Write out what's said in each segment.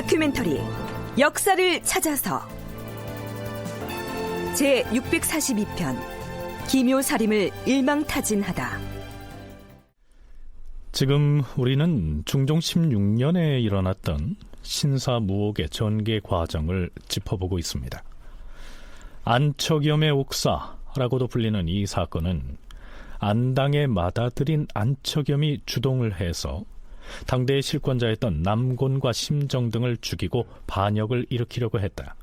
다큐멘터리 역사를 찾아서 제642편 기묘살인을 일망타진하다. 지금 우리는 중종 16년에 일어났던 신사무옥의 전개 과정을 짚어보고 있습니다. 안척염의 옥사라고도 불리는 이 사건은 안당의 맏아들인 안척염이 주동을 해서 당대의 실권자였던 남곤과 심정 등을 죽이고 반역을 일으키려고 했다.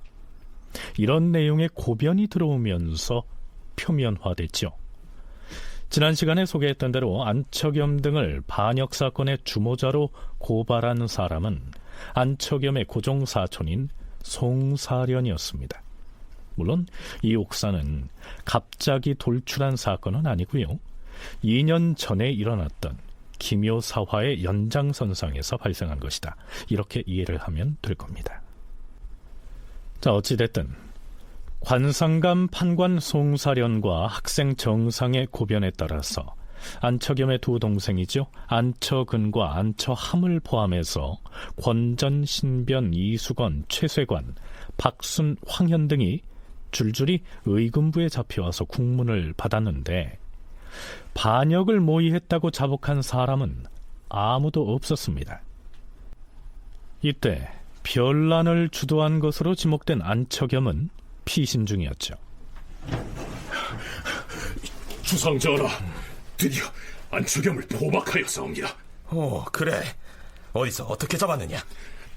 이런 내용의 고변이 들어오면서 표면화됐죠. 지난 시간에 소개했던 대로 안척염 등을 반역 사건의 주모자로 고발한 사람은 안척염의 고종사촌인 송사련이었습니다. 물론 이 옥사는 갑자기 돌출한 사건은 아니고요, 2년 전에 일어났던 기묘사화의 연장선상에서 발생한 것이다. 이렇게 이해를 하면 될 겁니다. 자, 어찌됐든 관상감 판관 송사련과 학생 정상의 고변에 따라서 안척염의 두 동생이죠, 안처근과 안처함을 포함해서 권전, 신변, 이수건, 최쇄관, 박순, 황현 등이 줄줄이 의금부에 잡혀와서 국문을 받았는데 반역을 모의했다고 자복한 사람은 아무도 없었습니다. 이때 변란을 주도한 것으로 지목된 안척염은 피신 중이었죠. 주상전하, 드디어 안척염을 포박하였사옵니다. 오, 그래. 어디서 어떻게 잡았느냐?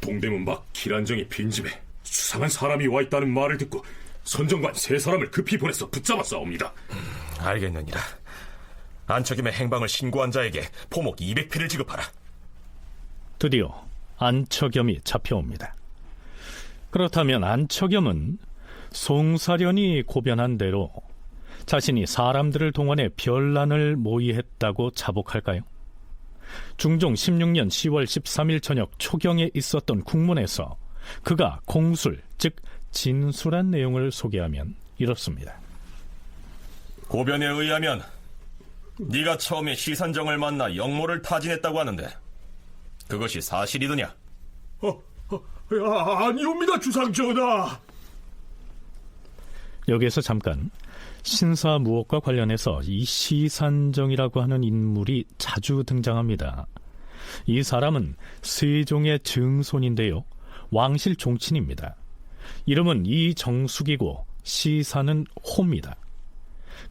동대문 밖 기란정의 빈집에 수상한 사람이 와있다는 말을 듣고 선정관 3사람을 급히 보내서 붙잡았사옵니다. 알겠느니라. 안척염의 행방을 신고한 자에게 포목 200피를 지급하라. 드디어 안척염이 잡혀옵니다. 그렇다면 안척염은 송사련이 고변한 대로 자신이 사람들을 동원해 변란을 모의했다고 자복할까요? 중종 16년 10월 13일 저녁 초경에 있었던 국문에서 그가 공술, 즉 진술한 내용을 소개하면 이렇습니다. 고변에 의하면 네가 처음에 시산정을 만나 영모를 타진했다고 하는데 그것이 사실이더냐? 아니옵니다, 주상전하. 여기에서 잠깐 신사무옥과 관련해서 이 시산정이라고 하는 인물이 자주 등장합니다. 이 사람은 세종의 증손인데요, 왕실 종친입니다. 이름은 이정숙이고 시사는 호입니다.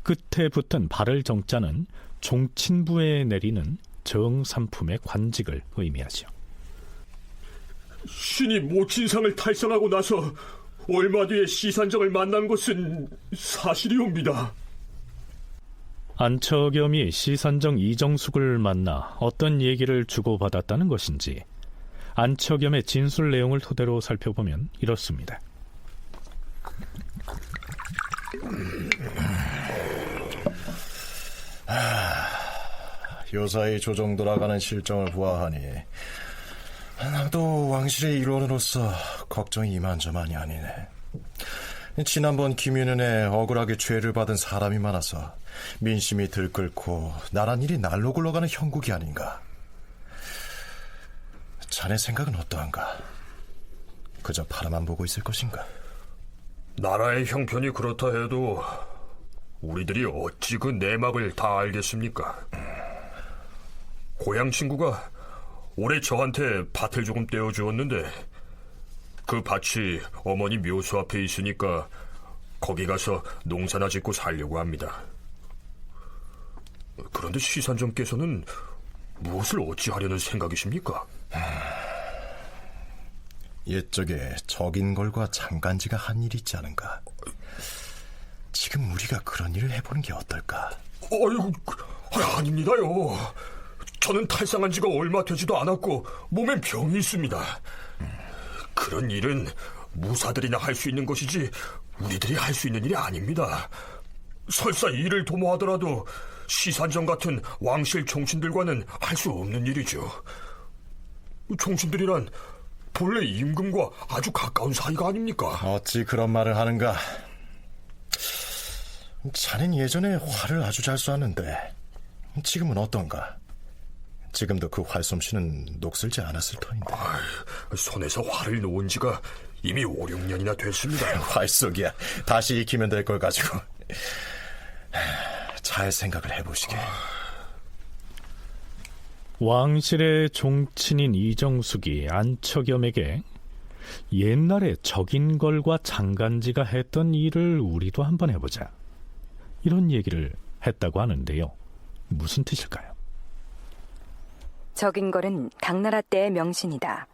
끝에 붙은 발을 정자는 종친부에 내리는 정삼품의 관직을 의미하죠. 신이 모친상을 탈선하고 나서 얼마 뒤에 시산정을 만난 것은 사실이옵니다. 안척염이 시산정 이정숙을 만나 어떤 얘기를 주고받았다는 것인지 안척염의 진술 내용을 토대로 살펴보면 이렇습니다. 요사이 조정 돌아가는 실정을 보아하니 나도 왕실의 일원으로서 걱정이 이만저만이 아니네. 지난번 김윤은에 억울하게 죄를 받은 사람이 많아서 민심이 들끓고 나란 일이 날로 굴러가는 형국이 아닌가. 자네 생각은 어떠한가? 그저 바라만 보고 있을 것인가? 나라의 형편이 그렇다 해도 우리들이 어찌 그 내막을 다 알겠습니까? 고향 친구가 올해 저한테 밭을 조금 떼어주었는데 그 밭이 어머니 묘소 앞에 있으니까 거기 가서 농사나 짓고 살려고 합니다. 그런데 시산정께서는 무엇을 어찌하려는 생각이십니까? 옛적에 적인걸과 장간지가 한 일이 있지 않은가? 지금 우리가 그런 일을 해보는 게 어떨까? 아이고, 아닙니다요. 저는 탈상한 지가 얼마 되지도 않았고 몸엔 병이 있습니다. 그런 일은 무사들이나 할 수 있는 것이지 우리들이 할 수 있는 일이 아닙니다. 설사 일을 도모하더라도 시산정 같은 왕실 종친들과는 할 수 없는 일이죠. 종친들이란 본래 임금과 아주 가까운 사이가 아닙니까? 어찌 그런 말을 하는가? 자넨 예전에 화를 아주 잘 쏘았는데 지금은 어떤가? 지금도 그 활솜씨는 녹슬지 않았을 터인데. 손에서 활을 놓은 지가 이미 5, 6년이나 됐습니다. 활속이야. 다시 익히면 될 걸 가지고. 잘 생각을 해보시게. 왕실의 종친인 이정숙이 안척염에게 옛날에 적인걸과 장간지가 했던 일을 우리도 한번 해보자, 이런 얘기를 했다고 하는데요. 무슨 뜻일까요? 적인걸은 당나라 때의 명신이다.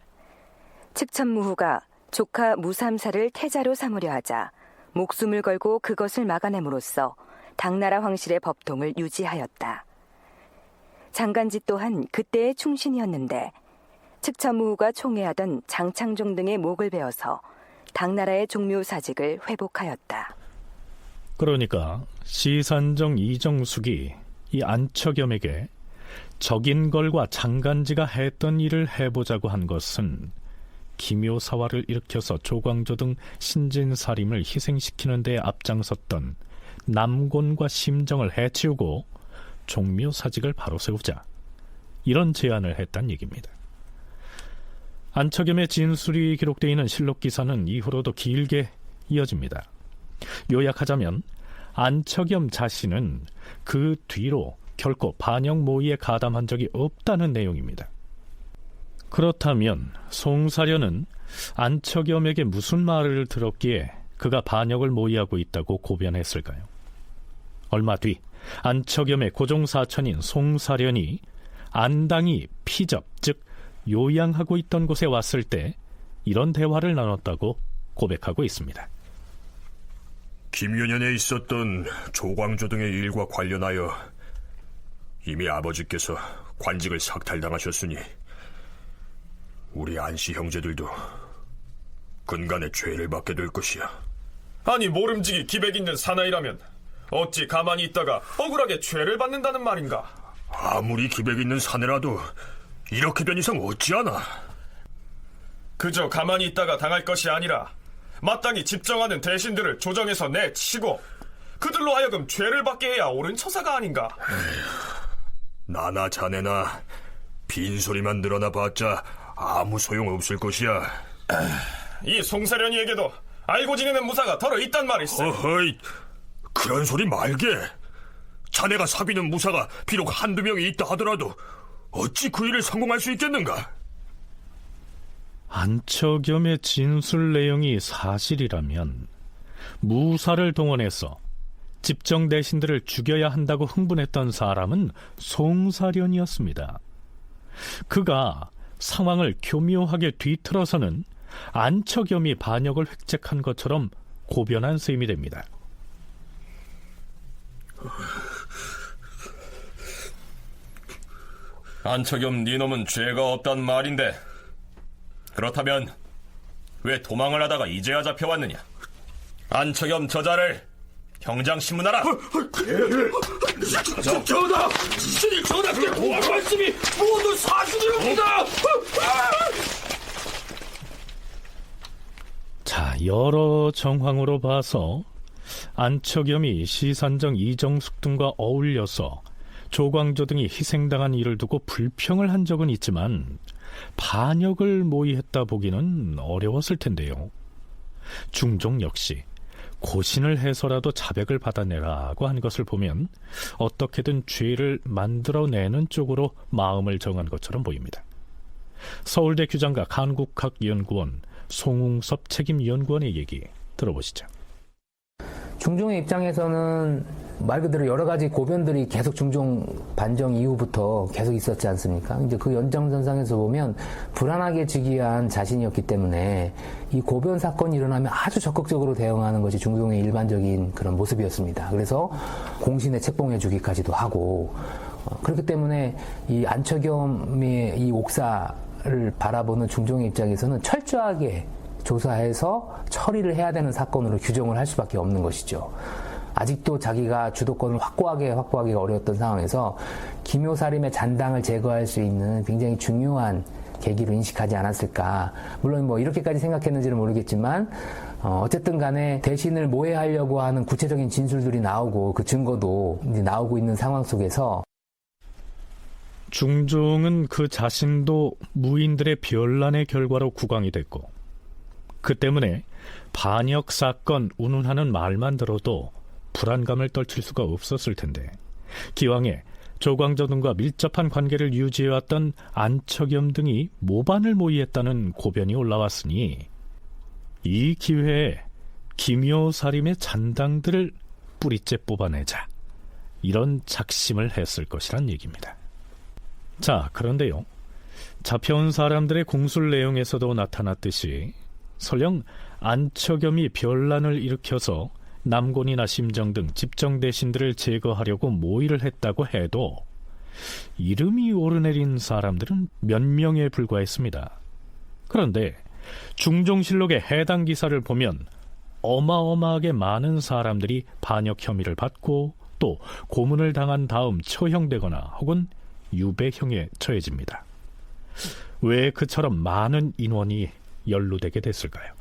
측천무후가 조카 무삼사를 태자로 삼으려 하자 목숨을 걸고 그것을 막아냄으로써 당나라 황실의 법통을 유지하였다. 장간지 또한 그때의 충신이었는데 측천무후가 총애하던 장창종 등의 목을 베어서 당나라의 종묘사직을 회복하였다. 그러니까 시산정 이정숙이 이 안척염에게 적인걸과 장간지가 했던 일을 해보자고 한 것은 기묘사화를 일으켜서 조광조 등 신진사림을 희생시키는 데 앞장섰던 남곤과 심정을 해치우고 종묘사직을 바로 세우자, 이런 제안을 했단 얘기입니다. 안척염의 진술이 기록되어 있는 실록기사는 이후로도 길게 이어집니다. 요약하자면 안척염 자신은 그 뒤로 결코 반역 모의에 가담한 적이 없다는 내용입니다. 그렇다면 송사련은 안척염에게 무슨 말을 들었기에 그가 반역을 모의하고 있다고 고변했을까요? 얼마 뒤 안척염의 고종사천인 송사련이 안당이 피접, 즉 요양하고 있던 곳에 왔을 때 이런 대화를 나눴다고 고백하고 있습니다. 김윤현에 있었던 조광조 등의 일과 관련하여 이미 아버지께서 관직을 삭탈당하셨으니 우리 안씨 형제들도 근간의 죄를 받게 될 것이야. 아니, 모름지기 기백 있는 사나이라면 어찌 가만히 있다가 억울하게 죄를 받는다는 말인가? 아무리 기백 있는 사내라도 이렇게 된 이상 어찌하나. 그저 가만히 있다가 당할 것이 아니라 마땅히 집정하는 대신들을 조정해서 내치고 그들로 하여금 죄를 받게 해야 옳은 처사가 아닌가? 나나 자네나 빈소리만 늘어나 봤자 아무 소용없을 것이야. 이 송사련이에게도 알고 지내는 무사가 덜어 있단 말이세. 어허이, 그런 소리 말게. 자네가 사귀는 무사가 비록 한두 명이 있다 하더라도 어찌 그 일을 성공할 수 있겠는가? 안척염의 진술 내용이 사실이라면 무사를 동원해서 집정 대신들을 죽여야 한다고 흥분했던 사람은 송사련이었습니다. 그가 상황을 교묘하게 뒤틀어서는 안척염이 반역을 획책한 것처럼 고변한 셈이 됩니다. 안척염 니놈은 죄가 없단 말인데, 그렇다면 왜 도망을 하다가 이제야 잡혀왔느냐? 안척염 저자를 형장 신문하라. 전하! 신이 전하께 보할 말씀이 모두 사실이옵니다. 자, 여러 정황으로 봐서 안척염이 시산정 이정숙 등과 어울려서 조광조 등이 희생당한 일을 두고 불평을 한 적은 있지만 반역을 모의했다 보기는 어려웠을 텐데요. 중종 역시 고신을 해서라도 자백을 받아내라고 한 것을 보면 어떻게든 죄를 만들어내는 쪽으로 마음을 정한 것처럼 보입니다. 서울대 규장과 간국학연구원 송웅섭 책임연구원의 얘기 들어보시죠. 중종의 입장에서는 말 그대로 여러 가지 고변들이 계속 중종 반정 이후부터 계속 있었지 않습니까? 이제 그 연장선상에서 보면 불안하게 즉위한 자신이었기 때문에 이 고변 사건이 일어나면 아주 적극적으로 대응하는 것이 중종의 일반적인 그런 모습이었습니다. 그래서 공신에 책봉해 주기까지도 하고, 그렇기 때문에 이 안척염의 이 옥사를 바라보는 중종의 입장에서는 철저하게 조사해서 처리를 해야 되는 사건으로 규정을 할 수밖에 없는 것이죠. 아직도 자기가 주도권을 확보하기가 어려웠던 상황에서 기묘사림의 잔당을 제거할 수 있는 굉장히 중요한 계기로 인식하지 않았을까. 물론 뭐 이렇게까지 생각했는지는 모르겠지만 어쨌든 간에 대신을 모해하려고 하는 구체적인 진술들이 나오고 그 증거도 이제 나오고 있는 상황 속에서 중종은 그 자신도 무인들의 변란의 결과로 국왕이 됐고, 그 때문에 반역 사건 운운하는 말만 들어도 불안감을 떨칠 수가 없었을 텐데, 기왕에 조광조 등과 밀접한 관계를 유지해왔던 안척염 등이 모반을 모의했다는 고변이 올라왔으니 이 기회에 기묘사림의 잔당들을 뿌리째 뽑아내자, 이런 작심을 했을 것이란 얘기입니다. 자, 그런데요, 잡혀온 사람들의 공술 내용에서도 나타났듯이 설령 안척염이 변란을 일으켜서 남곤이나 심정 등 집정 대신들을 제거하려고 모의를 했다고 해도 이름이 오르내린 사람들은 몇 명에 불과했습니다. 그런데 중종실록의 해당 기사를 보면 어마어마하게 많은 사람들이 반역 혐의를 받고 또 고문을 당한 다음 처형되거나 혹은 유배형에 처해집니다. 왜 그처럼 많은 인원이 연루되게 됐을까요?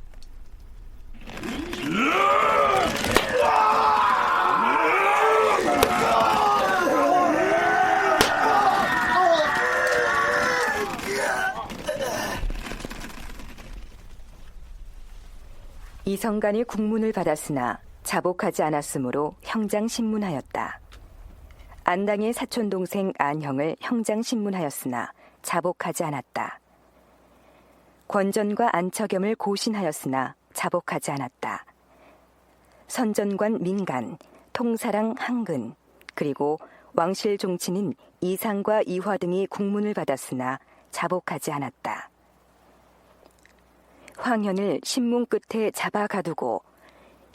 이성간이 국문을 받았으나 자복하지 않았으므로 형장신문하였다. 안당의 사촌동생 안형을 형장신문하였으나 자복하지 않았다. 권전과 안척염을 고신하였으나 자복하지 않았다. 선전관 민간, 통사랑 한근, 그리고 왕실 종친인 이상과 이화 등이 국문을 받았으나 자복하지 않았다. 황현을 신문 끝에 잡아 가두고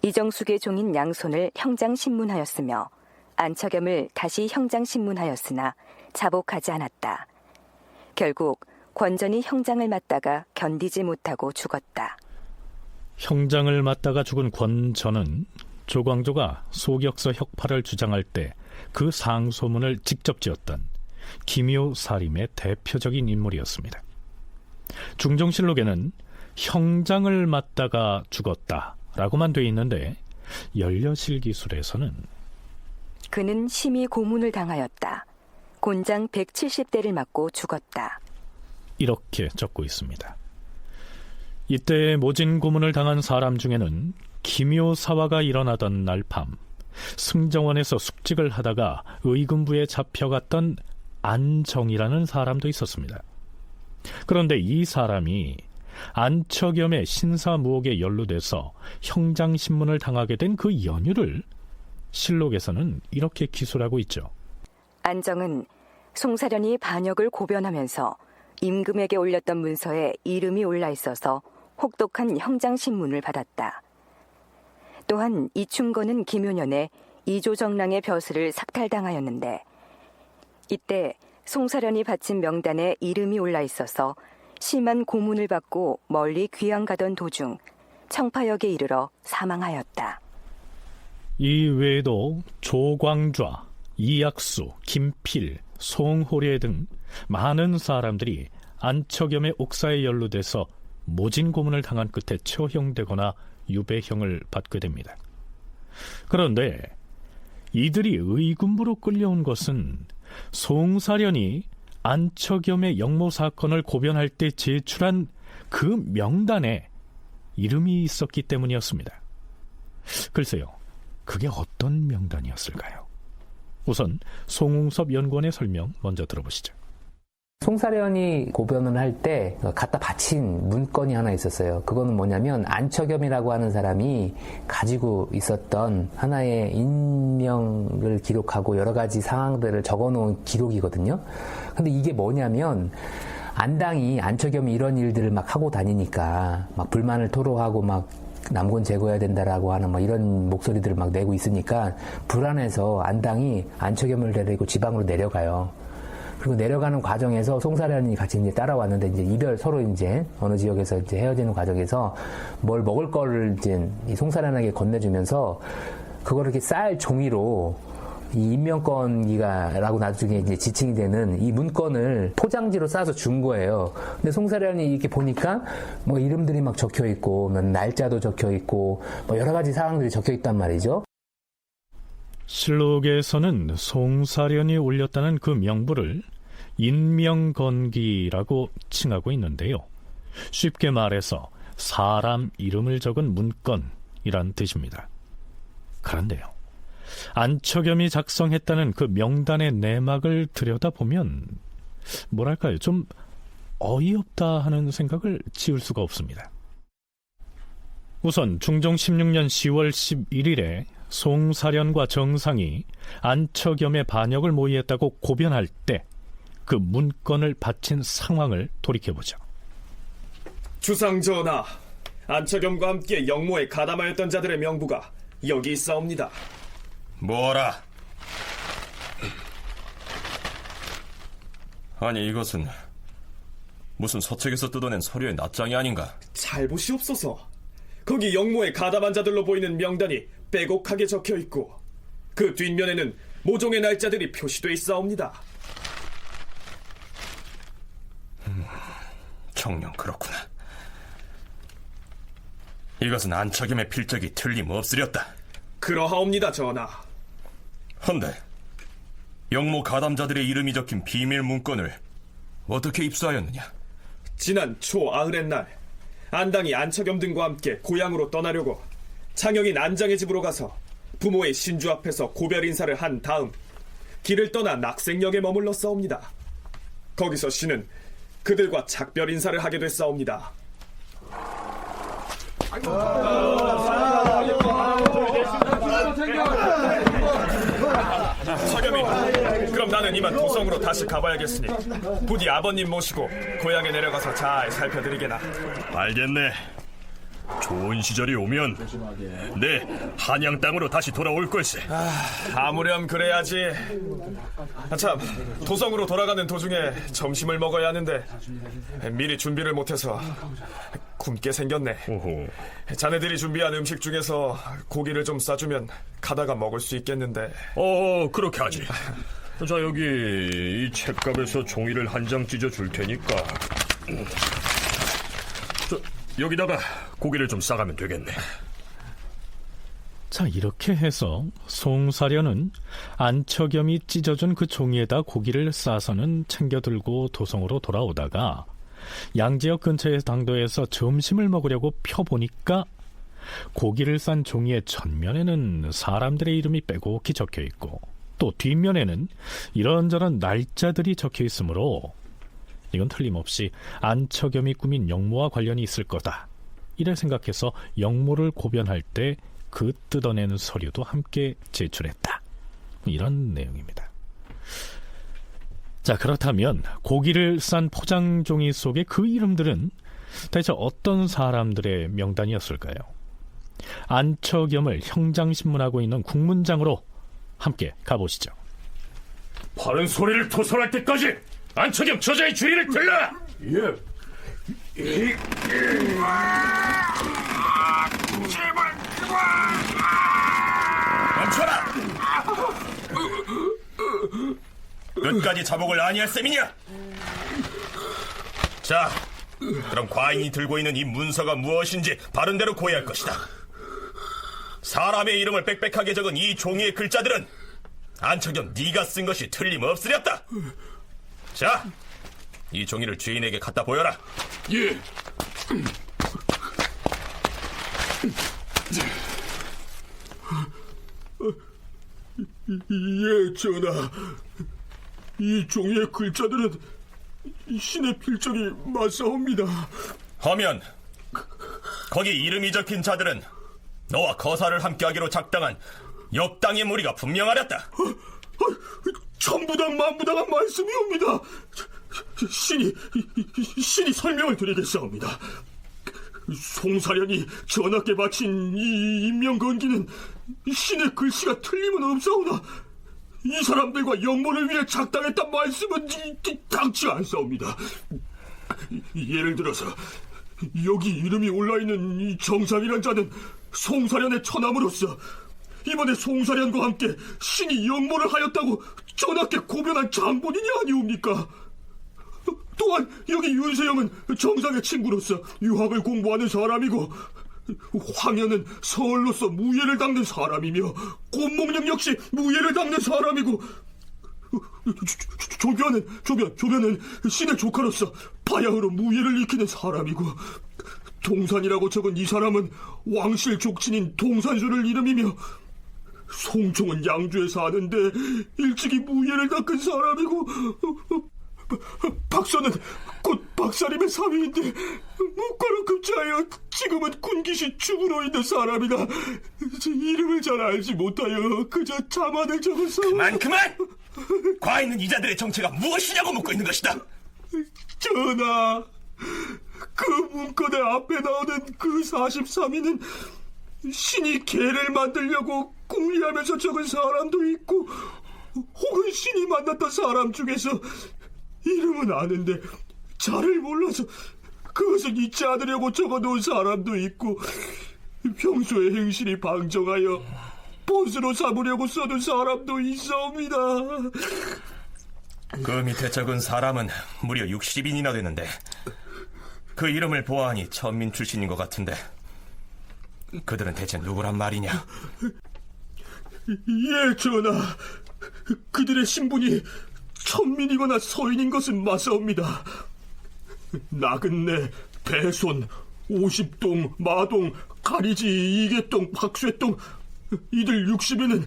이정숙의 종인 양손을 형장신문하였으며 안척염을 다시 형장신문하였으나 자복하지 않았다. 결국 권전이 형장을 맞다가 견디지 못하고 죽었다. 형장을 맞다가 죽은 권전은 조광조가 소격서 혁파를 주장할 때 그 상소문을 직접 지었던 기묘사림의 대표적인 인물이었습니다. 중종실록에는 형장을 맞다가 죽었다라고만 돼 있는데 연려실기술에서는 그는 심히 고문을 당하였다. 곤장 170대를 맞고 죽었다. 이렇게 적고 있습니다. 이때 모진 고문을 당한 사람 중에는 기묘사화가 일어나던 날 밤 승정원에서 숙직을 하다가 의금부에 잡혀갔던 안정이라는 사람도 있었습니다. 그런데 이 사람이 안척염의 신사무옥에 연루돼서 형장신문을 당하게 된 그 연유를 실록에서는 이렇게 기술하고 있죠. 안정은 송사련이 반역을 고변하면서 임금에게 올렸던 문서에 이름이 올라 있어서 혹독한 형장신문을 받았다. 또한 이충건은 김효년에 이조정랑의 벼슬을 삭탈당하였는데 이때 송사련이 바친 명단에 이름이 올라 있어서 심한 고문을 받고 멀리 귀양 가던 도중 청파역에 이르러 사망하였다. 이 외에도 조광좌, 이약수, 김필, 송호례 등 많은 사람들이 안척염의 옥사에 연루돼서 모진 고문을 당한 끝에 처형되거나 유배형을 받게 됩니다. 그런데 이들이 의군부로 끌려온 것은 송사련이 안척염의 역모 사건을 고변할 때 제출한 그 명단에 이름이 있었기 때문이었습니다. 글쎄요, 그게 어떤 명단이었을까요? 우선 송웅섭 연구원의 설명 먼저 들어보시죠. 송사련이 고변을 할 때 갖다 바친 문건이 하나 있었어요. 그거는 뭐냐면 안척염이라고 하는 사람이 가지고 있었던 하나의 인명을 기록하고 여러 가지 상황들을 적어놓은 기록이거든요. 근데 이게 뭐냐면 안당이 안척염이 이런 일들을 막 하고 다니니까 막 불만을 토로하고 막 남곤 제거해야 된다라고 하는 막 이런 목소리들을 막 내고 있으니까 불안해서 안당이 안척염을 데리고 지방으로 내려가요. 그리고 내려가는 과정에서 송사련이 같이 이제 따라왔는데 이제 서로 이제 어느 지역에서 이제 헤어지는 과정에서 뭘 먹을 거를 이제 이 송사련에게 건네주면서 그거를 이렇게 쌀 종이로 이 인명권기가라고 나중에 이제 지칭이 되는 이 문건을 포장지로 싸서 준 거예요. 근데 송사련이 이렇게 보니까 뭐 이름들이 막 적혀 있고, 날짜도 적혀 있고, 뭐 여러 가지 사항들이 적혀 있단 말이죠. 실록에서는 송사련이 올렸다는 그 명부를 인명건기라고 칭하고 있는데요. 쉽게 말해서 사람 이름을 적은 문건이란 뜻입니다. 그런데요, 안처겸이 작성했다는 그 명단의 내막을 들여다보면 뭐랄까요, 좀 어이없다 하는 생각을 지울 수가 없습니다. 우선 중종 16년 10월 11일에 송사련과 정상이 안처겸의 반역을 모의했다고 고변할 때 그 문건을 바친 상황을 돌이켜보죠. 주상전하, 안처겸과 함께 영모에 가담하였던 자들의 명부가 여기 있사옵니다. 뭐라? 아니, 이것은 무슨 서책에서 뜯어낸 서류의 낱장이 아닌가? 잘 보시옵소서. 거기 영모에 가담한 자들로 보이는 명단이 빼곡하게 적혀있고 그 뒷면에는 모종의 날짜들이 표시돼 있사옵니다. 정녕 그렇구나. 이것은 안처겸의 필적이 틀림없으렸다. 그러하옵니다, 전하. 헌데 영모 가담자들의 이름이 적힌 비밀 문건을 어떻게 입수하였느냐? 지난 초 아흐렛 날 안당이 안처겸 등과 함께 고향으로 떠나려고 창영인 안장의 집으로 가서 부모의 신주 앞에서 고별 인사를 한 다음 길을 떠나 낙생역에 머물러 싸웁니다. 거기서 신은 그들과 작별 인사를 하게 됐사옵니다. 차겸이, 그럼 나는 이만 도성으로 다시 가봐야겠으니 부디 아버님 모시고 고향에 내려가서 잘 살펴드리게나. 알겠네. 좋은 시절이 오면 내 한양 땅으로 다시 돌아올 걸세. 아무렴 그래야지. 참, 도성으로 돌아가는 도중에 점심을 먹어야 하는데 미리 준비를 못해서 굶게 생겼네. 오호. 자네들이 준비한 음식 중에서 고기를 좀 싸주면 가다가 먹을 수 있겠는데. 그렇게 하지. 자, 여기 이 책갑에서 종이를 한 장 찢어 줄 테니까 여기다가 고기를 좀 싸가면 되겠네. 자, 이렇게 해서 송사련은 안처겸이 찢어준 그 종이에다 고기를 싸서는 챙겨들고 도성으로 돌아오다가 양지역 근처의 당도에서 점심을 먹으려고 펴보니까 고기를 싼 종이의 전면에는 사람들의 이름이 빼곡히 적혀있고 또 뒷면에는 이런저런 날짜들이 적혀있으므로 이건 틀림없이 안처겸이 꾸민 영모와 관련이 있을 거다, 이래 생각해서 영모를 고변할 때 그 뜯어낸 서류도 함께 제출했다, 이런 내용입니다. 자, 그렇다면 고기를 싼 포장종이 속의 그 이름들은 대체 어떤 사람들의 명단이었을까요? 안처겸을 형장신문하고 있는 국문장으로 함께 가보시죠. 바른 소리를 토설할 때까지 안처겸 저자의 주의를 들라. 멈춰라! 끝까지 자복을 아니할 셈이냐? 자, 그럼 과인이 들고 있는 이 문서가 무엇인지 바른대로 고해할 것이다. 사람의 이름을 빽빽하게 적은 이 종이의 글자들은 안처겸 네가 쓴 것이 틀림없으렸다. 자, 이 종이를 주인에게 갖다 보여라. 예. 예, 전하. 이 종이의 글자들은 신의 필적이 맞사옵니다. 하면 거기 이름이 적힌 자들은 너와 거사를 함께하기로 작당한 역당의 무리가 분명하렸다. 천부당 만부당한 말씀이옵니다. 신이 설명을 드리겠사옵니다. 송사련이 전하께 바친 이 인명건기는 신의 글씨가 틀림은 없사오나 이 사람들과 영모를 위해 작당했단 말씀은 당치 않사옵니다. 예를 들어서 여기 이름이 올라있는 이 정상이란 자는 송사련의 처남으로서 이번에 송사련과 함께 신이 영모를 하였다고 전하께 고변한 장본인이 아니옵니까? 또한 여기 윤세영은 정상의 친구로서 유학을 공부하는 사람이고, 황현은 서얼로서 무예를 닦는 사람이며, 곰몽령 역시 무예를 닦는 사람이고, 조변은 신의 조카로서 바야흐로 무예를 익히는 사람이고, 동산이라고 적은 이 사람은 왕실 족친인 동산주를 이름이며, 송총은 양주에 사는데 일찍이 무예를 닦은 사람이고, 박서는 곧 박사님의 사위인데 묵과로 급제하여 지금은 군기시 죽으로 있는 사람이다. 이름을 잘 알지 못하여 그저 자만을 적어서. 그만! 과인은 이자들의 정체가 무엇이냐고 묻고 있는 것이다. 전하, 그 문건의 앞에 나오는 그 43인은 신이 개를 만들려고 궁리하면서 적은 사람도 있고, 혹은 신이 만났던 사람 중에서 이름은 아는데 잘을 몰라서 그것을 잊지 않으려고 적어놓은 사람도 있고, 평소에 행실이 방정하여 본수로 삼으려고 써둔 사람도 있사옵니다. 그 밑에 적은 사람은 무려 60인이나 되는데, 그 이름을 보아하니 천민 출신인 것 같은데, 그들은 대체 누구란 말이냐? 예, 전하. 그들의 신분이 천민이거나 서인인 것은 맞사옵니다. 나근내, 배손, 오십동, 마동, 가리지, 이계동, 박쇠동, 이들 60인은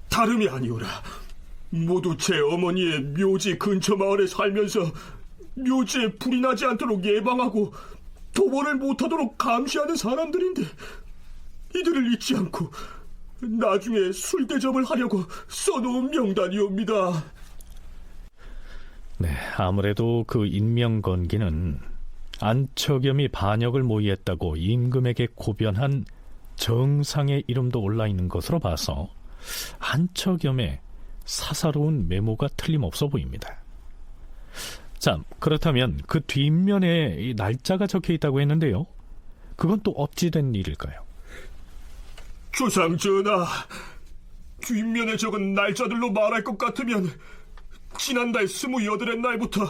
다름이 아니오라. 모두 제 어머니의 묘지 근처 마을에 살면서 묘지에 불이 나지 않도록 예방하고 도벌을 못하도록 감시하는 사람들인데, 이들을 잊지 않고 나중에 술 대접을 하려고 써놓은 명단이옵니다. 네, 아무래도 그 인명건기는 안처겸이 반역을 모의했다고 임금에게 고변한 정상의 이름도 올라있는 것으로 봐서 안처겸의 사사로운 메모가 틀림없어 보입니다. 자, 그렇다면 그 뒷면에 이 날짜가 적혀있다고 했는데요, 그건 또 어찌 된 일일까요? 조상전하, 뒷면에 적은 날짜들로 말할 것 같으면 지난달 28의 날부터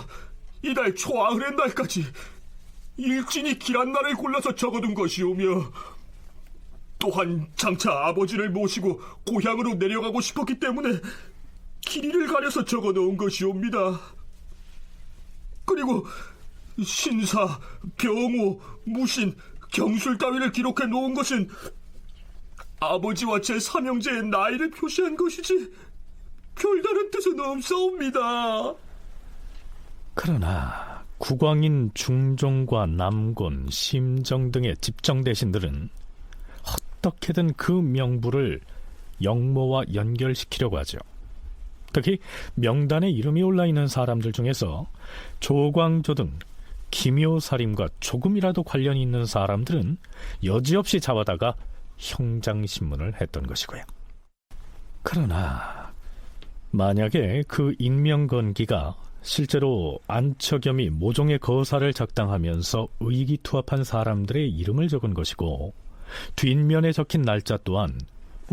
이달 초아흘의 날까지 일진이 길한 날을 골라서 적어둔 것이오며, 또한 장차 아버지를 모시고 고향으로 내려가고 싶었기 때문에 길이를 가려서 적어놓은 것이옵니다. 그리고 신사, 병호, 무신, 경술 따위를 기록해 놓은 것은 아버지와 제 삼형제의 나이를 표시한 것이지 별다른 뜻은 없사옵니다. 그러나 국왕인 중종과 남곤, 심정 등의 집정대신들은 어떻게든 그 명부를 영모와 연결시키려고 하죠. 특히 명단에 이름이 올라있는 사람들 중에서 조광조 등 기묘살인과 조금이라도 관련이 있는 사람들은 여지없이 잡아다가 형장신문을 했던 것이고요. 그러나 만약에 그 인명건기가 실제로 안처겸이 모종의 거사를 작당하면서 의기투합한 사람들의 이름을 적은 것이고, 뒷면에 적힌 날짜 또한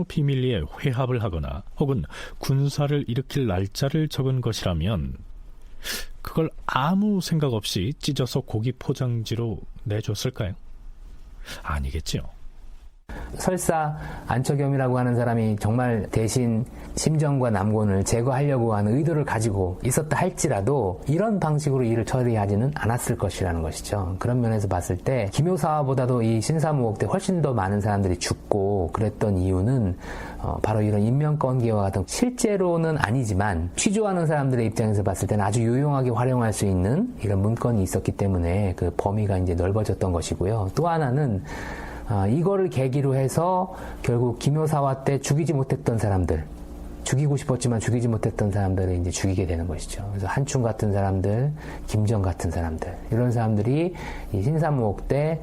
비밀리에 회합을 하거나 혹은 군사를 일으킬 날짜를 적은 것이라면 그걸 아무 생각 없이 찢어서 고기 포장지로 내줬을까요? 아니겠죠. 설사 안처겸이라고 하는 사람이 정말 대신 심정과 남곤을 제거하려고 하는 의도를 가지고 있었다 할지라도 이런 방식으로 일을 처리하지는 않았을 것이라는 것이죠. 그런 면에서 봤을 때 기묘사화보다도 이 신사무옥 때 훨씬 더 많은 사람들이 죽고 그랬던 이유는 바로 이런 인명건기와 같은, 실제로는 아니지만 취조하는 사람들의 입장에서 봤을 때는 아주 유용하게 활용할 수 있는 이런 문건이 있었기 때문에 그 범위가 이제 넓어졌던 것이고요. 또 하나는 이거를 계기로 해서 결국 기묘사화 때 죽이지 못했던 사람들, 죽이고 싶었지만 죽이지 못했던 사람들을 이제 죽이게 되는 것이죠. 그래서 한충 같은 사람들, 김정 같은 사람들, 이런 사람들이 이 신사무옥 때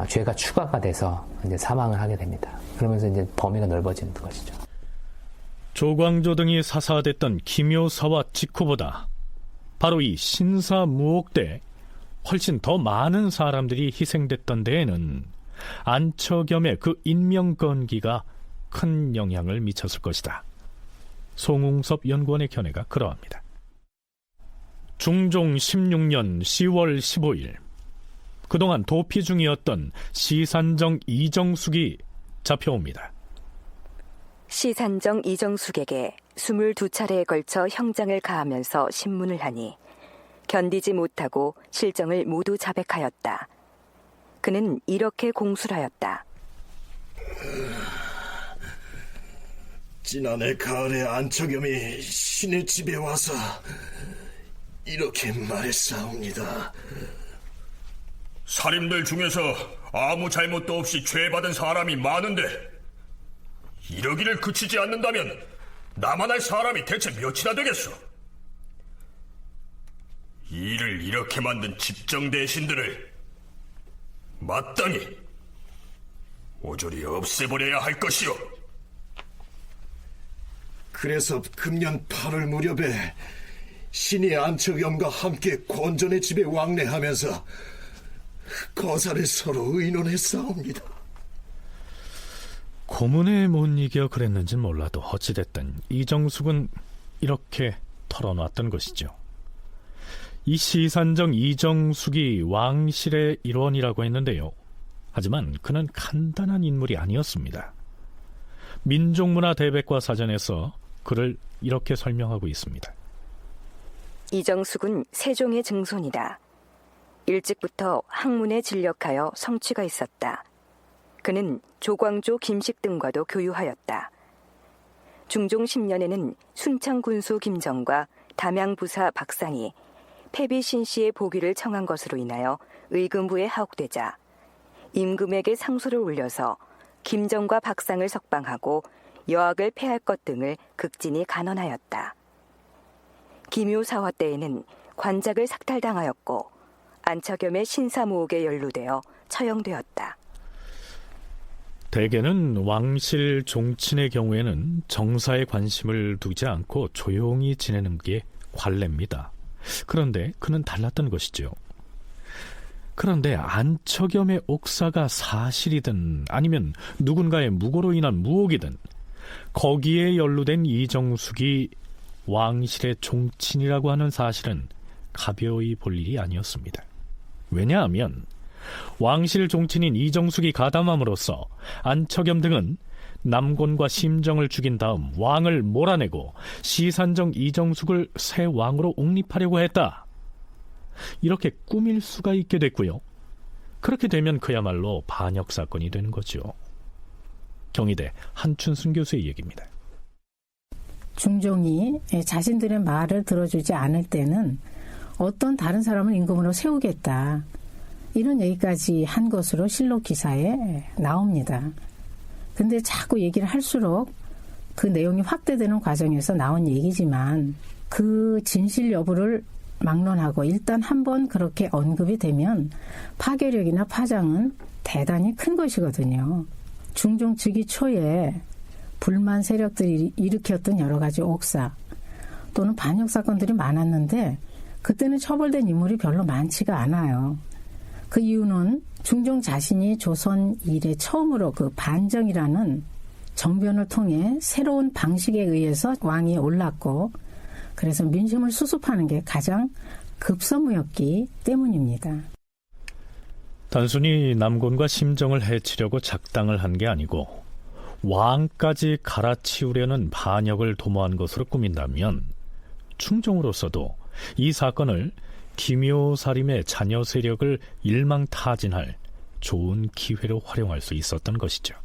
죄가 추가가 돼서 이제 사망을 하게 됩니다. 그러면서 이제 범위가 넓어지는 것이죠. 조광조 등이 사사됐던 기묘사화 직후보다 바로 이 신사무옥 때 훨씬 더 많은 사람들이 희생됐던 데에는 안처겸의 그 인명건기가 큰 영향을 미쳤을 것이다. 송웅섭 연구원의 견해가 그러합니다. 중종 16년 10월 15일, 그동안 도피 중이었던 시산정 이정숙이 잡혀옵니다. 시산정 이정숙에게 22차례에 걸쳐 형장을 가하면서 신문을 하니 견디지 못하고 실정을 모두 자백하였다. 그는 이렇게 공술하였다. 지난해 가을에 안처겸이 신의 집에 와서 이렇게 말했사옵니다. 살인들 중에서 아무 잘못도 없이 죄받은 사람이 많은데 이러기를 그치지 않는다면 나만 할 사람이 대체 몇이나 되겠소? 이를 이렇게 만든 집정대신들을 마땅히 모조리 없애버려야 할 것이오. 그래서 금년 8월 무렵에 신이 안처겸과 함께 권전의 집에 왕래하면서 거사를 서로 의논했사옵니다. 고문에 못 이겨 그랬는진 몰라도 어찌됐든 이정숙은 이렇게 털어놨던 것이죠. 이 시산정 이정숙이 왕실의 일원이라고 했는데요. 하지만 그는 간단한 인물이 아니었습니다. 민족문화 대백과 사전에서 그를 이렇게 설명하고 있습니다. 이정숙은 세종의 증손이다. 일찍부터 학문에 진력하여 성취가 있었다. 그는 조광조, 김식 등과도 교유하였다. 중종 10년에는 순창군수 김정과 담양부사 박상이 패비신씨의 복위를 청한 것으로 인하여 의금부에 하옥되자 임금에게 상소를 올려서 김정과 박상을 석방하고 여학을 폐할 것 등을 극진히 간언하였다. 기묘사화 때에는 관작을 삭탈당하였고 안처겸의 신사무옥에 연루되어 처형되었다. 대개는 왕실 종친의 경우에는 정사에 관심을 두지 않고 조용히 지내는 게 관례입니다. 그런데 그는 달랐던 것이죠. 그런데 안처겸의 옥사가 사실이든 아니면 누군가의 무고로 인한 무옥이든 거기에 연루된 이정숙이 왕실의 종친이라고 하는 사실은 가벼이 볼 일이 아니었습니다. 왜냐하면 왕실 종친인 이정숙이 가담함으로써 안처겸 등은 남곤과 심정을 죽인 다음 왕을 몰아내고 시산정 이정숙을 새 왕으로 옹립하려고 했다. 이렇게 꾸밀 수가 있게 됐고요. 그렇게 되면 그야말로 반역 사건이 되는 거죠. 경희대 한춘순 교수의 얘기입니다. 중종이 자신들의 말을 들어주지 않을 때는 어떤 다른 사람을 임금으로 세우겠다. 이런 얘기까지 한 것으로 실록 기사에 나옵니다. 근데 자꾸 얘기를 할수록 그 내용이 확대되는 과정에서 나온 얘기지만 그 진실 여부를 막론하고 일단 한번 그렇게 언급이 되면 파괴력이나 파장은 대단히 큰 것이거든요. 중종 즉위 초에 불만 세력들이 일으켰던 여러 가지 옥사 또는 반역 사건들이 많았는데 그때는 처벌된 인물이 별로 많지가 않아요. 그 이유는 중종 자신이 조선 이래 처음으로 그 반정이라는 정변을 통해 새로운 방식에 의해서 왕위에 올랐고 그래서 민심을 수습하는 게 가장 급선무였기 때문입니다. 단순히 남곤과 심정을 해치려고 작당을 한 게 아니고 왕까지 갈아치우려는 반역을 도모한 것으로 꾸민다면 충종으로서도 이 사건을 기묘사림의 자녀 세력을 일망타진할 좋은 기회로 활용할 수 있었던 것이죠.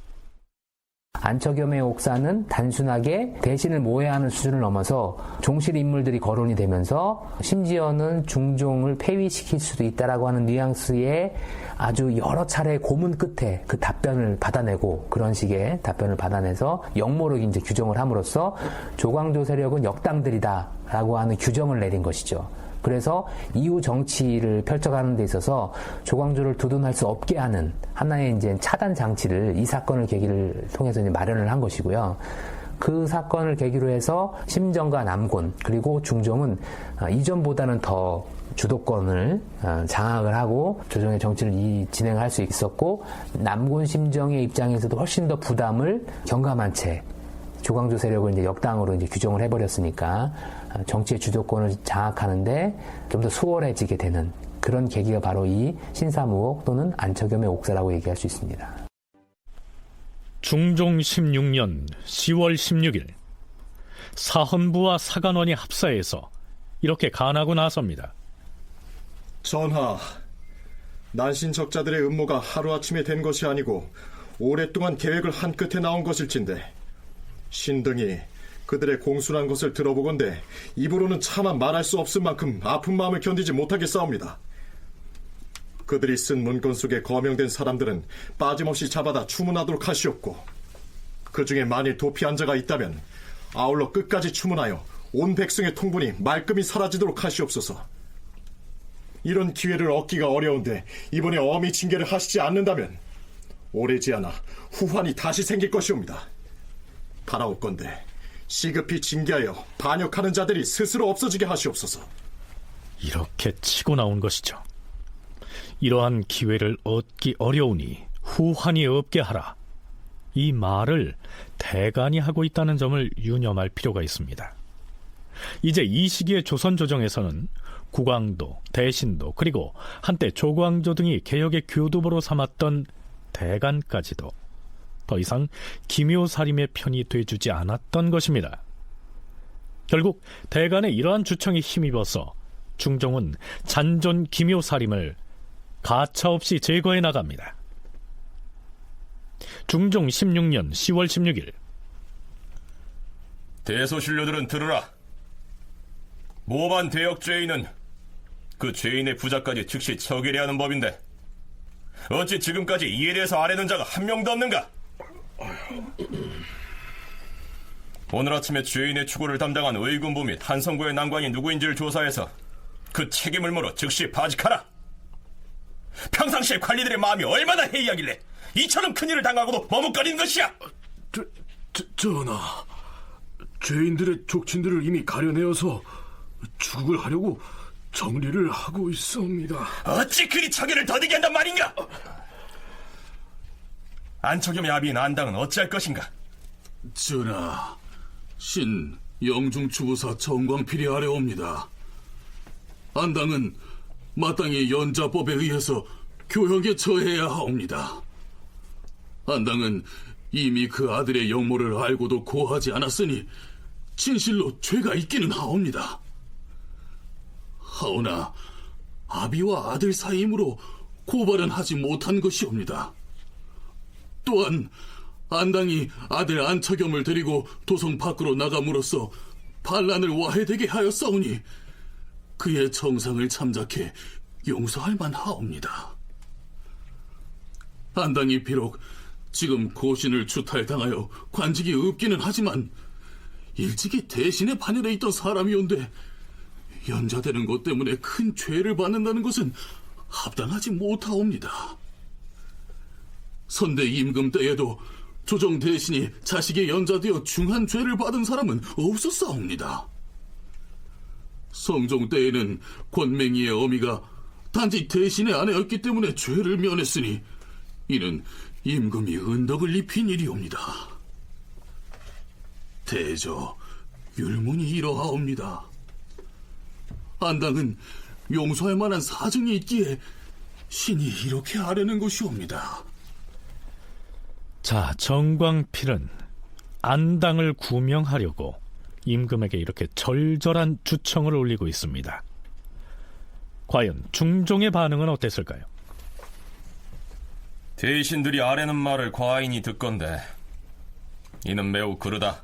안처겸의 옥사는 단순하게 대신을 모해하는 수준을 넘어서 종실 인물들이 거론이 되면서 심지어는 중종을 폐위시킬 수도 있다라고 하는 뉘앙스의 아주 여러 차례 고문 끝에 그 답변을 받아내고 그런 식의 답변을 받아내서 역모로 이제 규정을 함으로써 조광조 세력은 역당들이다라고 하는 규정을 내린 것이죠. 그래서 이후 정치를 펼쳐가는 데 있어서 조광조를 두둔할 수 없게 하는 하나의 이제 차단 장치를 이 사건을 계기를 통해서 이제 마련을 한 것이고요. 그 사건을 계기로 해서 심정과 남곤 그리고 중종은 이전보다는 더 주도권을 장악을 하고 조정의 정치를 진행할 수 있었고 남곤 심정의 입장에서도 훨씬 더 부담을 경감한 채 조광조 세력을 이제 역당으로 이제 규정을 해버렸으니까 정치의 주도권을 장악하는데 좀 더 수월해지게 되는 그런 계기가 바로 이 신사무옥 또는 안처겸의 옥사라고 얘기할 수 있습니다. 중종 16년 10월 16일 사헌부와 사간원이 합사해서 이렇게 간하고 나섭니다. 전하, 난신적자들의 음모가 하루아침에 된 것이 아니고 오랫동안 계획을 한 끝에 나온 것일진데 신등이 그들의 공순한 것을 들어보건대 입으로는 차마 말할 수 없을 만큼 아픈 마음을 견디지 못하겠사옵니다. 그들이 쓴 문건 속에 거명된 사람들은 빠짐없이 잡아다 추문하도록 하시옵고, 그 중에 만일 도피한 자가 있다면 아울러 끝까지 추문하여 온 백성의 통분이 말끔히 사라지도록 하시옵소서. 이런 기회를 얻기가 어려운데 이번에 어미 징계를 하시지 않는다면 오래지 않아 후환이 다시 생길 것이옵니다. 바라옵건대 시급히 징계하여 반역하는 자들이 스스로 없어지게 하시옵소서. 이렇게 치고 나온 것이죠. 이러한 기회를 얻기 어려우니 후환이 없게 하라. 이 말을 대간이 하고 있다는 점을 유념할 필요가 있습니다. 이제 이 시기의 조선 조정에서는 국왕도, 대신도, 그리고 한때 조광조 등이 개혁의 교두보로 삼았던 대간까지도 더 이상 기묘사림의 편이 돼주지 않았던 것입니다. 결국 대간의 이러한 주청에 힘입어서 중종은 잔존 기묘사림을 가차없이 제거해 나갑니다. 중종 16년 10월 16일 대소신료들은 들으라. 모반 대역 죄인은 그 죄인의 부자까지 즉시 처결해야 하는 법인데 어찌 지금까지 이에 대해서 아뢰는 자가 한 명도 없는가? 오늘 아침에 죄인의 추구를 담당한 의군부 및 한성구의 난관이 누구인지를 조사해서 그 책임을 물어 즉시 파직하라. 평상시에 관리들의 마음이 얼마나 해이하길래 이처럼 큰일을 당하고도 머뭇거리는 것이야. 전하, 죄인들의 족친들을 이미 가려내어서 추국을 하려고 정리를 하고 있습니다. 어찌 그리 처결을 더디게 한단 말인가? 안척겸의 아비인 안당은 어찌할 것인가? 전하, 신 영중추부사 정광필이 아래옵니다. 안당은 마땅히 연자법에 의해서 교형에 처해야 하옵니다. 안당은 이미 그 아들의 영모를 알고도 고하지 않았으니 진실로 죄가 있기는 하옵니다. 하오나 아비와 아들 사이이므로 고발은 하지 못한 것이옵니다. 또한 안당이 아들 안척겸을 데리고 도성 밖으로 나감으로써 반란을 와해되게 하였사오니 그의 정상을 참작해 용서할 만하옵니다. 안당이 비록 지금 고신을 추탈당하여 관직이 없기는 하지만 일찍이 대신에 반열에 있던 사람이온데 연좌되는 것 때문에 큰 죄를 받는다는 것은 합당하지 못하옵니다. 선대 임금 때에도 조정 대신이 자식의 연좌되어 중한 죄를 받은 사람은 없었사옵니다. 성종 때에는 권맹이의 어미가 단지 대신의 아내였기 때문에 죄를 면했으니 이는 임금이 은덕을 입힌 일이옵니다. 대저 율문이 이러하옵니다. 안당은 용서할 만한 사정이 있기에 신이 이렇게 아뢰는 것이옵니다. 자, 정광필은 안당을 구명하려고 임금에게 이렇게 절절한 주청을 올리고 있습니다. 과연 중종의 반응은 어땠을까요? 대신들이 아뢰는 말을 과인이 듣건대 이는 매우 그르다.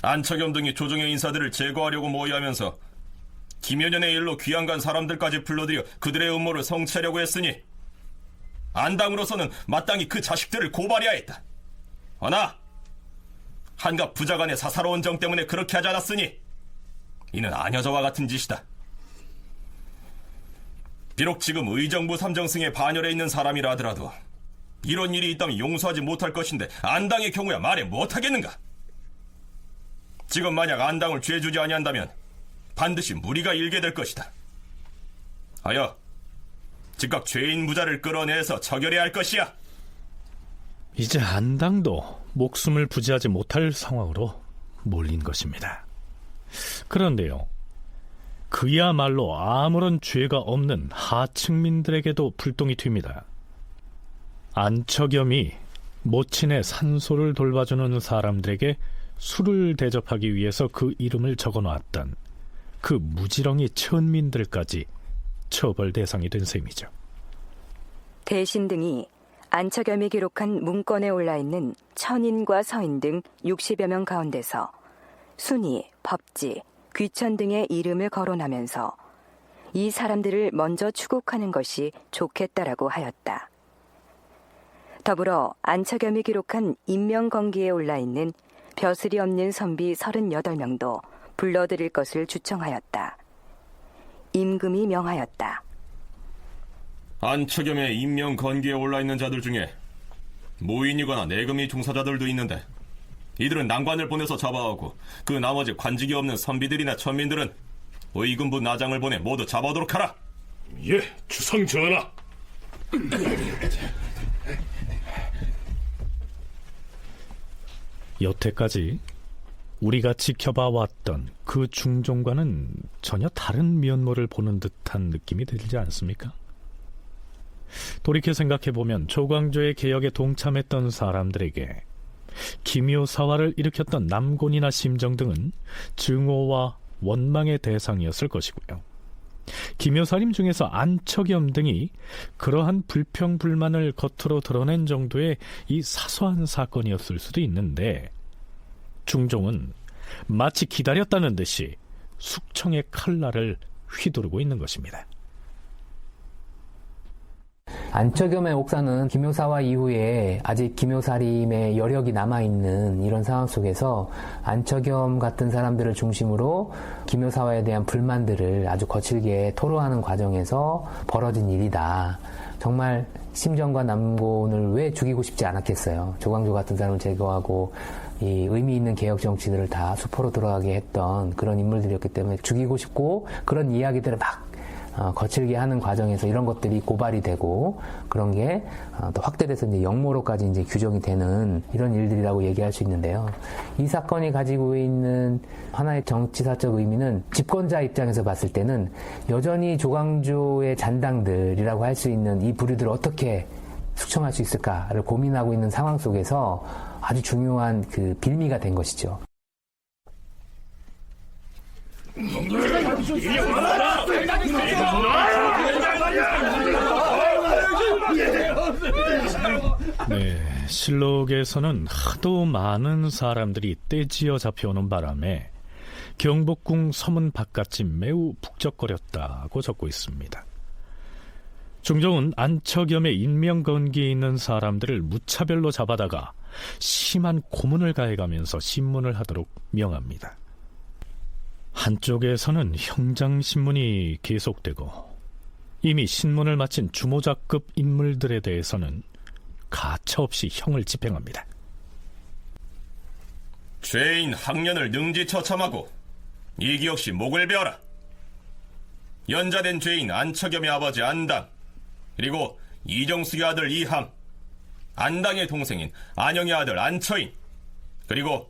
안척겸 등이 조정의 인사들을 제거하려고 모의하면서 김여년의 일로 귀양간 사람들까지 불러들여 그들의 음모를 성취하려고 했으니 안당으로서는 마땅히 그 자식들을 고발해야 했다. 허나 한갓 부자간의 사사로운 정 때문에 그렇게 하지 않았으니 이는 아녀자와 같은 짓이다. 비록 지금 의정부 삼정승의 반열에 있는 사람이라 하더라도 이런 일이 있다면 용서하지 못할 것인데 안당의 경우야 말해 못하겠는가? 지금 만약 안당을 죄주지 아니한다면 반드시 무리가 일게 될 것이다. 하여 즉각 죄인 부자를 끌어내서 처결해야 할 것이야. 이제 안당도 목숨을 부지하지 못할 상황으로 몰린 것입니다. 그런데요, 그야말로 아무런 죄가 없는 하층민들에게도 불똥이 튑니다. 안척겸이 모친의 산소를 돌봐주는 사람들에게 술을 대접하기 위해서 그 이름을 적어놓았던 그 무지렁이 천민들까지 처벌 대상이 된 셈이죠. 대신 등이 안처겸이 기록한 문건에 올라있는 천인과 서인 등 60여 명 가운데서 순이, 법지, 귀천 등의 이름을 거론하면서 이 사람들을 먼저 추국하는 것이 좋겠다라고 하였다. 더불어 안처겸이 기록한 인명건기에 올라있는 벼슬이 없는 선비 38명도 불러들일 것을 주청하였다. 임금이 명하였다. 안처겸의 인명건기에 올라있는 자들 중에 모인이거나 내금이 종사자들도 있는데 이들은 난관을 보내서 잡아오고 그 나머지 관직이 없는 선비들이나 천민들은 의금부 나장을 보내 모두 잡아오도록 하라. 예, 주상 전하. 여태까지 우리가 지켜봐 왔던 그 중종과는 전혀 다른 면모를 보는 듯한 느낌이 들지 않습니까? 돌이켜 생각해보면 조광조의 개혁에 동참했던 사람들에게 기묘사화를 일으켰던 남곤이나 심정 등은 증오와 원망의 대상이었을 것이고요. 기묘사림 중에서 안처겸 등이 그러한 불평불만을 겉으로 드러낸 정도의 이 사소한 사건이었을 수도 있는데, 중종은 마치 기다렸다는 듯이 숙청의 칼날을 휘두르고 있는 것입니다. 안처겸의 옥사는 기묘사화 이후에 아직 기묘사림의 여력이 남아있는 이런 상황 속에서 안처겸 같은 사람들을 중심으로 기묘사화에 대한 불만들을 아주 거칠게 토로하는 과정에서 벌어진 일이다. 정말 심정과 남곤을 왜 죽이고 싶지 않았겠어요. 조광조 같은 사람을 제거하고 이 의미 있는 개혁 정치들을 다 수포로 들어가게 했던 그런 인물들이었기 때문에 죽이고 싶고, 그런 이야기들을 막 거칠게 하는 과정에서 이런 것들이 고발이 되고, 그런 게 또 확대돼서 이제 역모로까지 이제 규정이 되는 이런 일들이라고 얘기할 수 있는데요. 이 사건이 가지고 있는 하나의 정치사적 의미는 집권자 입장에서 봤을 때는 여전히 조광조의 잔당들이라고 할 수 있는 이 부류들을 어떻게 숙청할 수 있을까를 고민하고 있는 상황 속에서 아주 중요한 그 빌미가 된 것이죠. 네, 실록에서는 하도 많은 사람들이 떼지어 잡혀오는 바람에 경복궁 서문 바깥이 매우 북적거렸다고 적고 있습니다. 중종은 안처겸의 인명건기에 있는 사람들을 무차별로 잡아다가 심한 고문을 가해가면서 신문을 하도록 명합니다. 한쪽에서는 형장신문이 계속되고, 이미 신문을 마친 주모자급 인물들에 대해서는 가차없이 형을 집행합니다. 죄인 학년을 능지처참하고 이기 없이 목을 베어라. 연자된 죄인 안처겸의 아버지 안당, 그리고 이정숙의 아들 이함, 안당의 동생인 안영의 아들 안처인, 그리고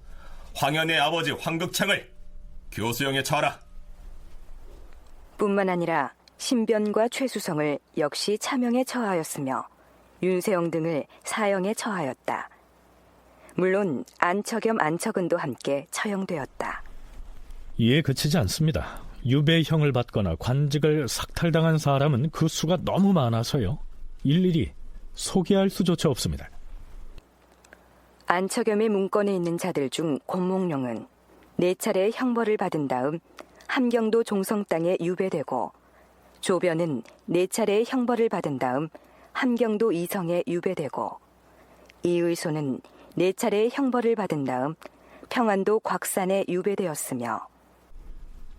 황현의 아버지 황극창을 교수형에 처하라. 뿐만 아니라 신변과 최수성을 역시 차명에 처하였으며 윤세영 등을 사형에 처하였다. 물론 안처겸, 안처근도 함께 처형되었다. 이에 그치지 않습니다. 유배형을 받거나 관직을 삭탈당한 사람은 그 수가 너무 많아서요, 일일이 소개할 수조차 없습니다. 안처겸의 문건에 있는 자들 중 곤몽룡은 4차례의 형벌을 받은 다음 함경도 종성 땅에 유배되고, 조변은 4차례의 형벌을 받은 다음 함경도 이성에 유배되고, 이의소는 4차례의 형벌을 받은 다음 평안도 곽산에 유배되었으며,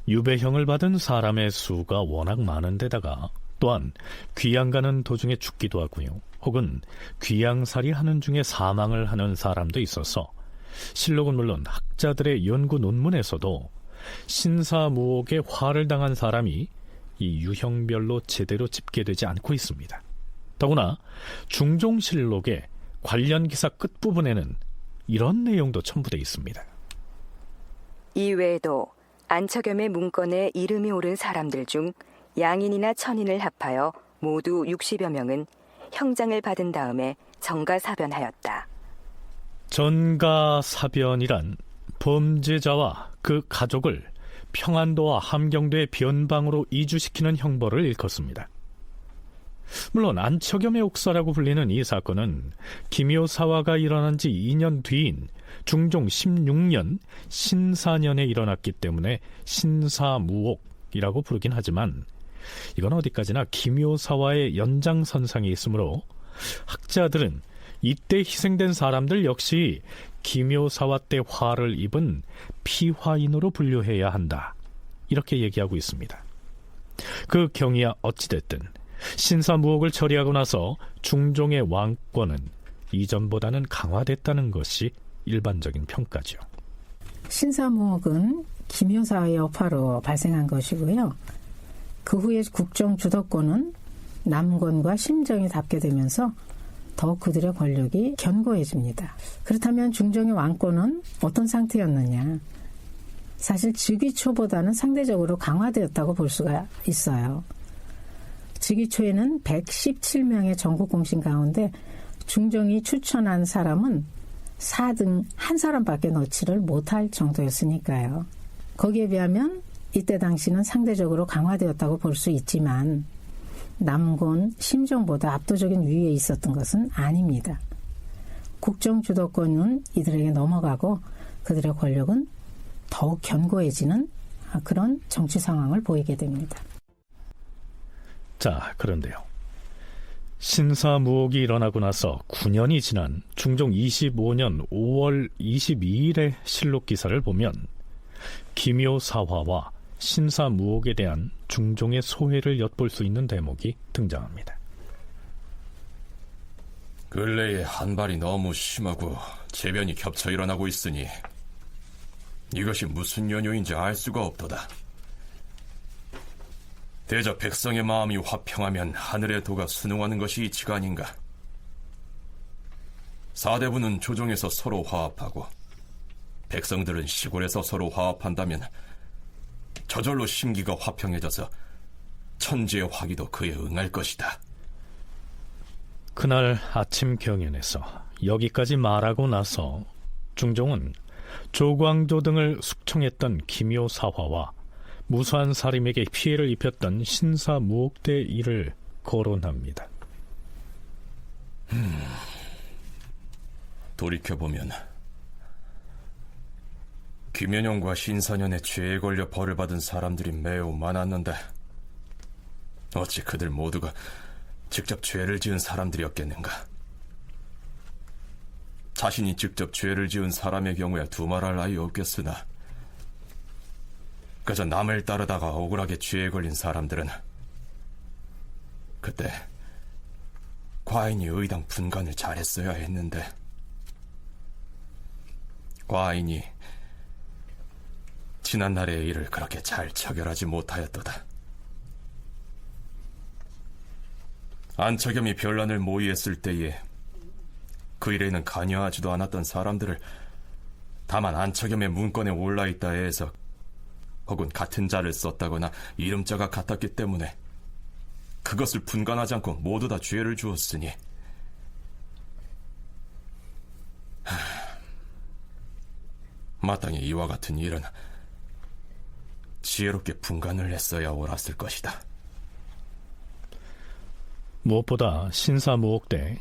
유배형을 받은 사람의 수가 워낙 많은 데다가 또한 귀양 가는 도중에 죽기도 하고요, 혹은 귀양살이 하는 중에 사망을 하는 사람도 있어서 실록은 물론 학자들의 연구 논문에서도 신사무옥에 화를 당한 사람이 이 유형별로 제대로 집계되지 않고 있습니다. 더구나 중종실록의 관련 기사 끝부분에는 이런 내용도 첨부되어 있습니다. 이외에도 안처겸의 문건에 이름이 오른 사람들 중 양인이나 천인을 합하여 모두 60여 명은 형장을 받은 다음에 정가사변하였다. 전가사변이란 범죄자와 그 가족을 평안도와 함경도의 변방으로 이주시키는 형벌을 일컫습니다. 물론 안척염의 옥사라고 불리는 이 사건은 김효사화가 일어난 지 2년 뒤인 중종 16년 신사년에 일어났기 때문에 신사무옥이라고 부르긴 하지만 이건 어디까지나 김효사화의 연장선상에 있으므로 학자들은 이때 희생된 사람들 역시 김효사화 때 화를 입은 피화인으로 분류해야 한다, 이렇게 얘기하고 있습니다. 그 경이야 어찌됐든 신사무옥을 처리하고 나서 중종의 왕권은 이전보다는 강화됐다는 것이 일반적인 평가죠. 신사무옥은 김효사의 여파로 발생한 것이고요. 그 후에 국정 주도권은 남권과 심정이 닿게 되면서 더욱 그들의 권력이 견고해집니다. 그렇다면 중종의 왕권은 어떤 상태였느냐? 사실 즉위 초보다는 상대적으로 강화되었다고 볼 수가 있어요. 즉위 초에는 117명의 전국 공신 가운데 중종이 추천한 사람은 4등 한 사람밖에 넣지를 못할 정도였으니까요. 거기에 비하면 이때 당시는 상대적으로 강화되었다고 볼 수 있지만 남권, 심정보다 압도적인 위에 있었던 것은 아닙니다. 국정 주도권은 이들에게 넘어가고 그들의 권력은 더욱 견고해지는 그런 정치 상황을 보이게 됩니다. 자, 그런데요. 신사무옥이 일어나고 나서 9년이 지난 중종 25년 5월 22일의 실록 기사를 보면 김효사화와 신사무옥에 대한 중종의 소회를 엿볼 수 있는 대목이 등장합니다. 근래에 한발이 너무 심하고 재변이 겹쳐 일어나고 있으니 이것이 무슨 연유인지 알 수가 없도다. 대저 백성의 마음이 화평하면 하늘의 도가 순응하는 것이 이치가 아닌가. 사대부는 조정에서 서로 화합하고 백성들은 시골에서 서로 화합한다면 저절로 심기가 화평해져서 천지의 화기도 그에 응할 것이다. 그날 아침 경연에서 여기까지 말하고 나서 중종은 조광조 등을 숙청했던 김효사화와 무수한 사림에게 피해를 입혔던 신사무옥대 일을 거론합니다. 돌이켜보면 김연영과 신사년의 죄에 걸려 벌을 받은 사람들이 매우 많았는데 어찌 그들 모두가 직접 죄를 지은 사람들이었겠는가? 자신이 직접 죄를 지은 사람의 경우에 두말할 나위 없겠으나 그저 남을 따르다가 억울하게 죄에 걸린 사람들은 그때 과인이 의당 분간을 잘했어야 했는데 과인이 지난날의 일을 그렇게 잘 처결하지 못하였도다. 안척염이 변란을 모의했을 때에 그 일에는 관여하지도 않았던 사람들을 다만 안척염의 문건에 올라있다 해서 혹은 같은 자를 썼다거나 이름자가 같았기 때문에 그것을 분간하지 않고 모두 다 죄를 주었으니 마땅히 이와 같은 일은 지혜롭게 분간을 했어야 옳았을 것이다. 무엇보다 신사무옥 때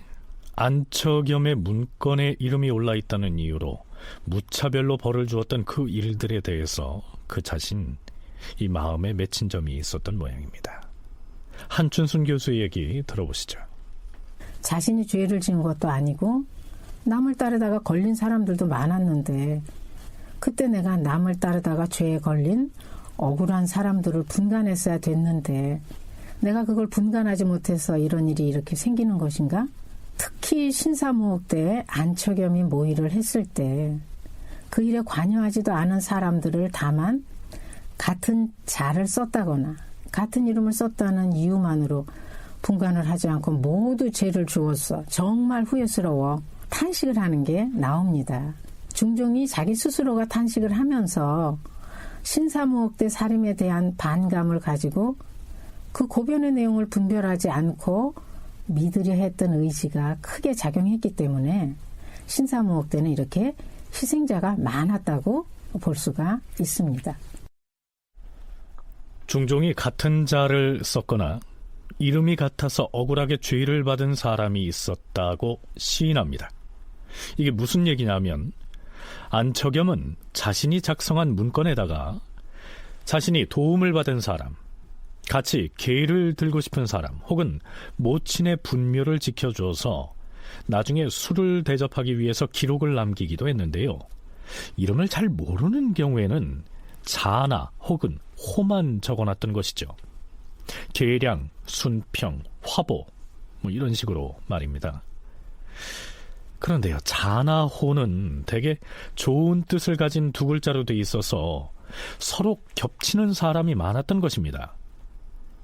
안척염의 문건에 이름이 올라있다는 이유로 무차별로 벌을 주었던 그 일들에 대해서 그 자신 이 마음에 맺힌 점이 있었던 모양입니다. 한춘순 교수의 얘기 들어보시죠. 자신이 죄를 지은 것도 아니고 남을 따르다가 걸린 사람들도 많았는데 그때 내가 남을 따르다가 죄에 걸린 억울한 사람들을 분간했어야 됐는데 내가 그걸 분간하지 못해서 이런 일이 이렇게 생기는 것인가? 특히 신사무옥 때 안척염이 모의를 했을 때 그 일에 관여하지도 않은 사람들을 다만 같은 자를 썼다거나 같은 이름을 썼다는 이유만으로 분간을 하지 않고 모두 죄를 주었어. 정말 후회스러워. 탄식을 하는 게 나옵니다. 중종이 자기 스스로가 탄식을 하면서 신사무옥 때 살인에 대한 반감을 가지고 그 고변의 내용을 분별하지 않고 믿으려 했던 의지가 크게 작용했기 때문에 신사무옥 때는 이렇게 희생자가 많았다고 볼 수가 있습니다. 중종이 같은 자를 썼거나 이름이 같아서 억울하게 죄를 받은 사람이 있었다고 시인합니다. 이게 무슨 얘기냐면 안척염은 자신이 작성한 문건에다가 자신이 도움을 받은 사람, 같이 계를 들고 싶은 사람 혹은 모친의 분묘를 지켜줘서 나중에 술을 대접하기 위해서 기록을 남기기도 했는데요. 이름을 잘 모르는 경우에는 자나 혹은 호만 적어놨던 것이죠. 계량, 순평, 화보 뭐 이런 식으로 말입니다. 그런데요, 자나 호는 되게 좋은 뜻을 가진 두 글자로 돼 있어서 서로 겹치는 사람이 많았던 것입니다.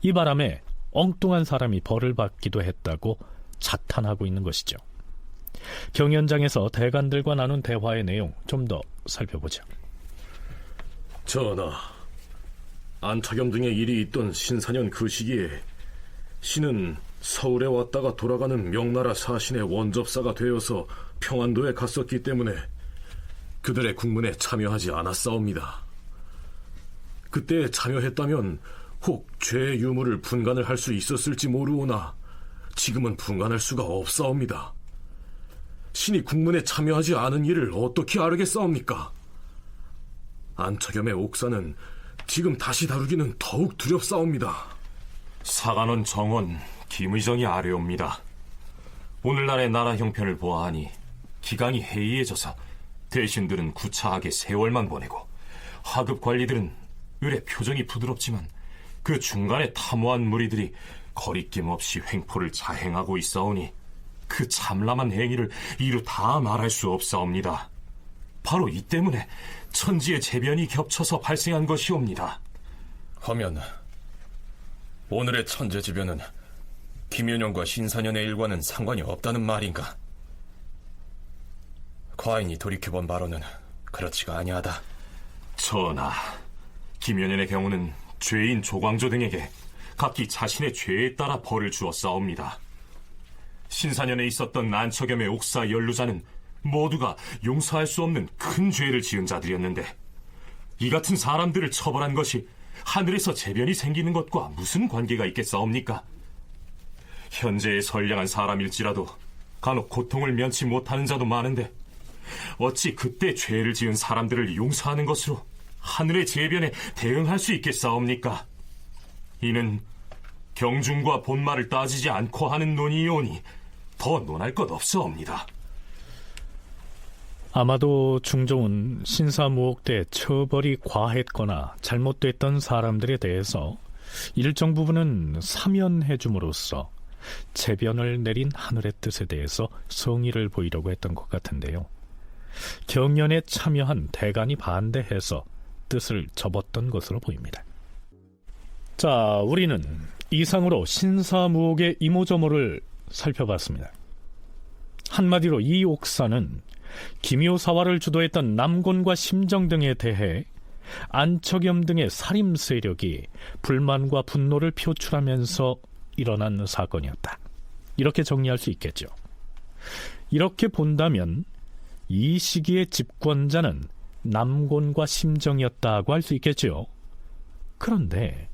이 바람에 엉뚱한 사람이 벌을 받기도 했다고 자탄하고 있는 것이죠. 경연장에서 대관들과 나눈 대화의 내용 좀 더 살펴보죠. 전하, 안척염 등의 일이 있던 신사년 그 시기에 신은 서울에 왔다가 돌아가는 명나라 사신의 원접사가 되어서 평안도에 갔었기 때문에 그들의 국문에 참여하지 않았사옵니다. 그때 참여했다면 혹 죄의 유무를 분간을 할 수 있었을지 모르오나 지금은 분간할 수가 없사옵니다. 신이 국문에 참여하지 않은 일을 어떻게 아르겠사옵니까? 안척염의 옥사는 지금 다시 다루기는 더욱 두렵사옵니다. 사관원 정원 김의정이 아뢰옵니다. 오늘날의 나라 형편을 보아하니 기강이 해이해져서 대신들은 구차하게 세월만 보내고 하급 관리들은 의뢰 표정이 부드럽지만 그 중간에 탐호한 무리들이 거리낌 없이 횡포를 자행하고 있사오니 그 참람한 행위를 이루 다 말할 수 없사옵니다. 바로 이 때문에 천지의 재변이 겹쳐서 발생한 것이옵니다. 하면 오늘의 천재지변은 김윤영과 신사년의 일과는 상관이 없다는 말인가? 과인이 돌이켜본 바로는 그렇지가 아니하다. 전하, 김연연의 경우는 죄인 조광조 등에게 각기 자신의 죄에 따라 벌을 주었사옵니다. 신사년에 있었던 안척염의 옥사 연루자는 모두가 용서할 수 없는 큰 죄를 지은 자들이었는데 이 같은 사람들을 처벌한 것이 하늘에서 재변이 생기는 것과 무슨 관계가 있겠사옵니까? 현재의 선량한 사람일지라도 간혹 고통을 면치 못하는 자도 많은데 어찌 그때 죄를 지은 사람들을 용서하는 것으로 하늘의 재변에 대응할 수 있겠사옵니까? 이는 경중과 본말을 따지지 않고 하는 논의이오니 더 논할 것 없사옵니다. 아마도 중종은 신사무옥 때 처벌이 과했거나 잘못됐던 사람들에 대해서 일정 부분은 사면해 줌으로써 재변을 내린 하늘의 뜻에 대해서 성의를 보이려고 했던 것 같은데요. 경연에 참여한 대간이 반대해서 뜻을 접었던 것으로 보입니다. 자, 우리는 이상으로 신사무옥의 이모저모를 살펴봤습니다. 한마디로 이 옥사는 기묘사화를 주도했던 남곤과 심정 등에 대해 안척염 등의 살림 세력이 불만과 분노를 표출하면서 일어난 사건이었다. 이렇게 정리할 수 있겠죠. 이렇게 본다면 이 시기의 집권자는 남곤과 심정이었다고 할 수 있겠죠. 그런데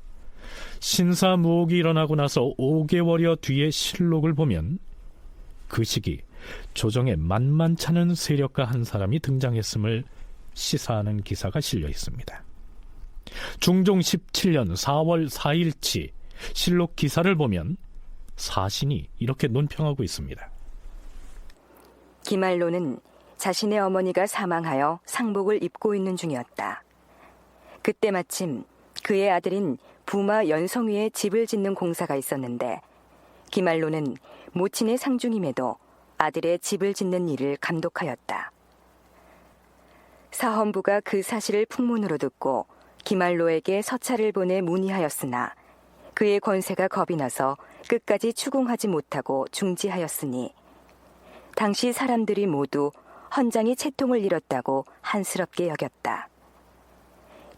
신사무옥이 일어나고 나서 5개월여 뒤의 실록을 보면 그 시기 조정에 만만찮은 세력가 한 사람이 등장했음을 시사하는 기사가 실려 있습니다. 중종 17년 4월 4일치 실록 기사를 보면 사신이 이렇게 논평하고 있습니다. 기말로는 자신의 어머니가 사망하여 상복을 입고 있는 중이었다. 그때 마침 그의 아들인 부마 연성위에 집을 짓는 공사가 있었는데 기말로는 모친의 상중임에도 아들의 집을 짓는 일을 감독하였다. 사헌부가 그 사실을 풍문으로 듣고 기말로에게 서찰을 보내 문의하였으나 그의 권세가 겁이 나서 끝까지 추궁하지 못하고 중지하였으니 당시 사람들이 모두 헌장이 채통을 잃었다고 한스럽게 여겼다.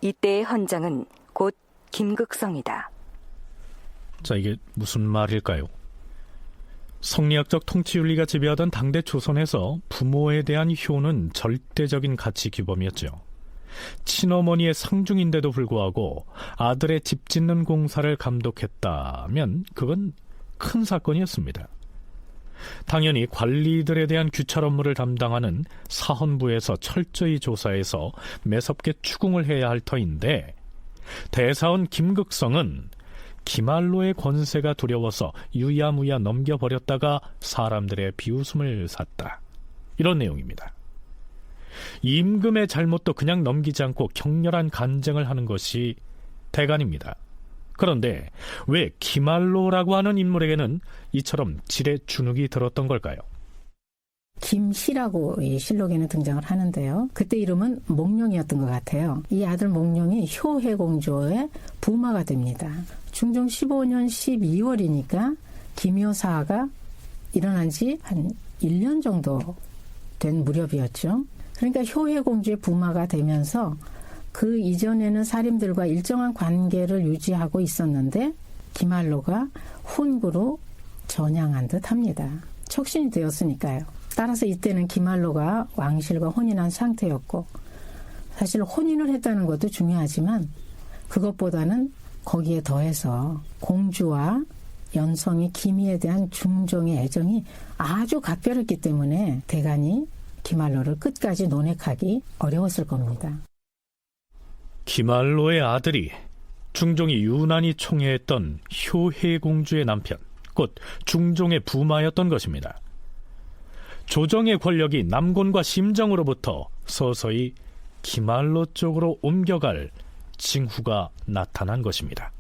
이때의 헌장은 곧 김극성이다. 자, 이게 무슨 말일까요? 성리학적 통치윤리가 지배하던 당대 조선에서 부모에 대한 효는 절대적인 가치 규범이었죠. 친어머니의 상중인데도 불구하고 아들의 집 짓는 공사를 감독했다면 그건 큰 사건이었습니다. 당연히 관리들에 대한 규찰 업무를 담당하는 사헌부에서 철저히 조사해서 매섭게 추궁을 해야 할 터인데, 대사원 김극성은 기말로의 권세가 두려워서 유야무야 넘겨버렸다가 사람들의 비웃음을 샀다, 이런 내용입니다. 임금의 잘못도 그냥 넘기지 않고 격렬한 간쟁을 하는 것이 대간입니다. 그런데 왜 기말로라고 하는 인물에게는 이처럼 질의 주눅이 들었던 걸까요? 김씨라고 이 실록에는 등장을 하는데요. 그때 이름은 몽룡이었던 것 같아요. 이 아들 몽룡이 효해공주의 부마가 됩니다. 중종 15년 12월이니까 김효사가 일어난 지 한 1년 정도 된 무렵이었죠. 그러니까 효해공주의 부마가 되면서 그 이전에는 사림들과 일정한 관계를 유지하고 있었는데 기말로가 훈구로 전향한 듯 합니다. 척신이 되었으니까요. 따라서 이때는 기말로가 왕실과 혼인한 상태였고, 사실 혼인을 했다는 것도 중요하지만 그것보다는 거기에 더해서 공주와 연성이 기미에 대한 중종의 애정이 아주 각별했기 때문에 대간이 기말로를 끝까지 논핵하기 어려웠을 겁니다. 기말로의 아들이 중종이 유난히 총애했던 효해공주의 남편, 곧 중종의 부마였던 것입니다. 조정의 권력이 남곤과 심정으로부터 서서히 기말로 쪽으로 옮겨갈 징후가 나타난 것입니다.